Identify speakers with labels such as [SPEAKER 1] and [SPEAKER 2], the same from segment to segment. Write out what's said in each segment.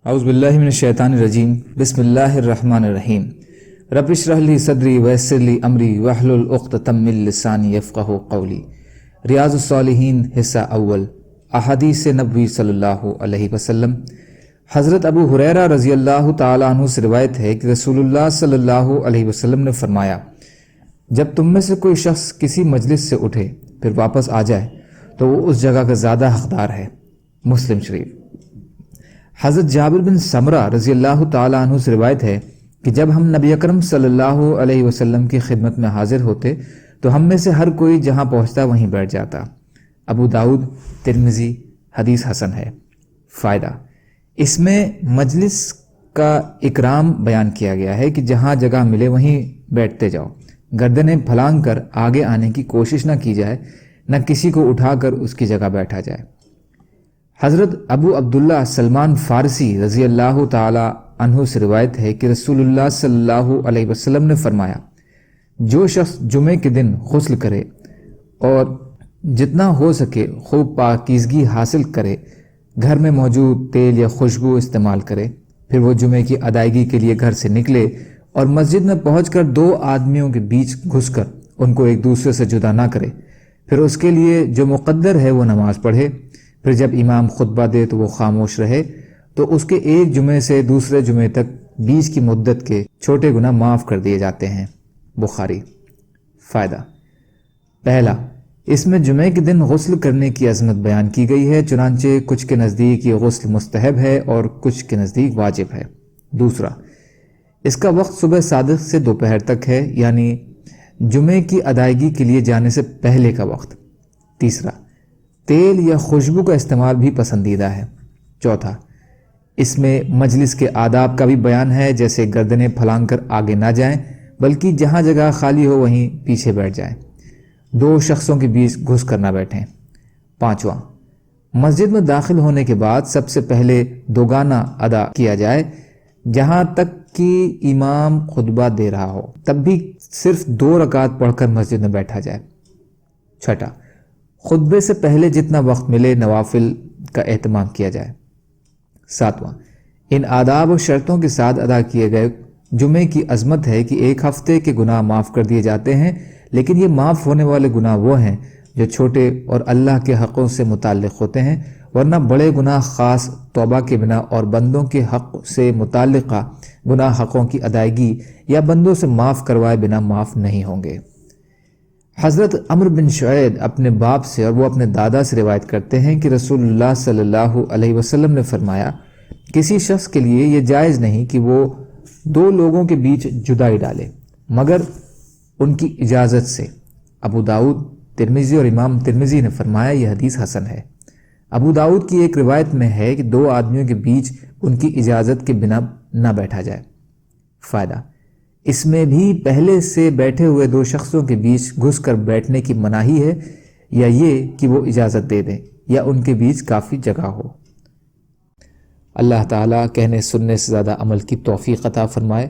[SPEAKER 1] اعوذ باللہ من الشیطان الرجیم بسم اللہ الرحمن الرحیم رب اشرح لی صدری ویسر لی امری واحلل عقدۃ من لسانی یفقہوا قولی۔ ریاض الصالحین حصہ اول، احادیث نبوی صلی اللہ علیہ وسلم۔ حضرت ابو ہریرہ رضی اللہ تعالیٰ عنہ سے روایت ہے کہ رسول اللہ صلی اللہ علیہ وسلم نے فرمایا، جب تم میں سے کوئی شخص کسی مجلس سے اٹھے پھر واپس آ جائے تو وہ اس جگہ کا زیادہ حقدار ہے۔ مسلم شریف۔ حضرت جابر بن سمرہ رضی اللہ تعالیٰ عنہ سے روایت ہے کہ جب ہم نبی اکرم صلی اللہ علیہ وسلم کی خدمت میں حاضر ہوتے تو ہم میں سے ہر کوئی جہاں پہنچتا وہیں بیٹھ جاتا۔ ابو داؤد، ترمذی، حدیث حسن ہے۔ فائدہ، اس میں مجلس کا اکرام بیان کیا گیا ہے کہ جہاں جگہ ملے وہیں بیٹھتے جاؤ، گردنیں پھلانگ کر آگے آنے کی کوشش نہ کی جائے، نہ کسی کو اٹھا کر اس کی جگہ بیٹھا جائے۔ حضرت ابو عبداللہ سلمان فارسی رضی اللہ تعالی عنہ سے روایت ہے کہ رسول اللہ صلی اللہ علیہ وسلم نے فرمایا، جو شخص جمعے کے دن غسل کرے اور جتنا ہو سکے خوب پاکیزگی حاصل کرے، گھر میں موجود تیل یا خوشبو استعمال کرے، پھر وہ جمعے کی ادائیگی کے لیے گھر سے نکلے اور مسجد میں پہنچ کر دو آدمیوں کے بیچ گھس کر ان کو ایک دوسرے سے جدا نہ کرے، پھر اس کے لیے جو مقدر ہے وہ نماز پڑھے، پھر جب امام خطبہ دے تو وہ خاموش رہے، تو اس کے ایک جمعے سے دوسرے جمعے تک بیچ کی مدت کے چھوٹے گناہ معاف کر دیے جاتے ہیں۔ بخاری۔ فائدہ، پہلا، اس میں جمعے کے دن غسل کرنے کی عظمت بیان کی گئی ہے، چنانچہ کچھ کے نزدیک یہ غسل مستحب ہے اور کچھ کے نزدیک واجب ہے۔ دوسرا، اس کا وقت صبح صادق سے دوپہر تک ہے، یعنی جمعے کی ادائیگی کے لیے جانے سے پہلے کا وقت۔ تیسرا، تیل یا خوشبو کا استعمال بھی پسندیدہ ہے۔ چوتھا، اس میں مجلس کے آداب کا بھی بیان ہے، جیسے گردنیں پھلانگ کر آگے نہ جائیں بلکہ جہاں جگہ خالی ہو وہیں پیچھے بیٹھ جائیں، دو شخصوں کے بیچ گھس کر نہ بیٹھیں۔ پانچواں، مسجد میں داخل ہونے کے بعد سب سے پہلے دوگانہ ادا کیا جائے، جہاں تک کہ امام خطبہ دے رہا ہو تب بھی صرف 2 رکعت پڑھ کر مسجد میں بیٹھا جائے۔ چھٹا، خطبے سے پہلے جتنا وقت ملے نوافل کا اہتمام کیا جائے۔ ساتواں، ان آداب و شرطوں کے ساتھ ادا کیے گئے جمعے کی عظمت ہے کہ ایک ہفتے کے گناہ معاف کر دیے جاتے ہیں، لیکن یہ معاف ہونے والے گناہ وہ ہیں جو چھوٹے اور اللہ کے حقوں سے متعلق ہوتے ہیں، ورنہ بڑے گناہ خاص توبہ کے بنا اور بندوں کے حق سے متعلقہ گناہ حقوں کی ادائیگی یا بندوں سے معاف کروائے بنا معاف نہیں ہوں گے۔ حضرت عمرو بن شعیب اپنے باپ سے اور وہ اپنے دادا سے روایت کرتے ہیں کہ رسول اللہ صلی اللہ علیہ وسلم نے فرمایا، کسی شخص کے لیے یہ جائز نہیں کہ وہ 2 لوگوں کے بیچ جدائی ڈالے مگر ان کی اجازت سے۔ ابو داؤد، ترمذی اور امام ترمذی نے فرمایا یہ حدیث حسن ہے۔ ابو داؤد کی ایک روایت میں ہے کہ 2 آدمیوں کے بیچ ان کی اجازت کے بنا نہ بیٹھا جائے۔ فائدہ، اس میں بھی پہلے سے بیٹھے ہوئے 2 شخصوں کے بیچ گھس کر بیٹھنے کی مناہی ہے، یا یہ کہ وہ اجازت دے دیں یا ان کے بیچ کافی جگہ ہو۔ اللہ تعالیٰ کہنے سننے سے زیادہ عمل کی توفیق عطا فرمائے،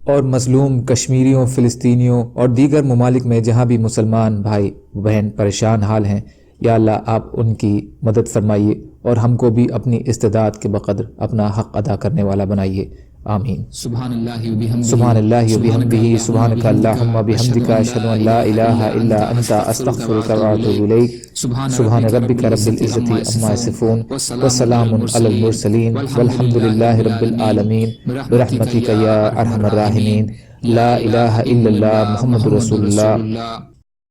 [SPEAKER 1] اور مظلوم کشمیریوں، فلسطینیوں اور دیگر ممالک میں جہاں بھی مسلمان بھائی بہن پریشان حال ہیں، یا اللہ آپ ان کی مدد فرمائیے اور ہم کو بھی اپنی استعداد کے بقدر اپنا حق ادا کرنے والا بنائیے، آمین۔
[SPEAKER 2] سبحان اللہ وبحمدہ،
[SPEAKER 1] سبحان اللہ وبحمدہ، سبحانک اللہم وبحمدک، اشہد ان لا الہ الا انت، استغفرک واتوب الیک۔ سبحان ربک رب العزت عما یصفون، وسلام علی المرسلین، والحمد للہ رب العالمین، برحمتک یا ارحم الراحمین۔ لا الہ الا اللہ، محمد رسول اللہ۔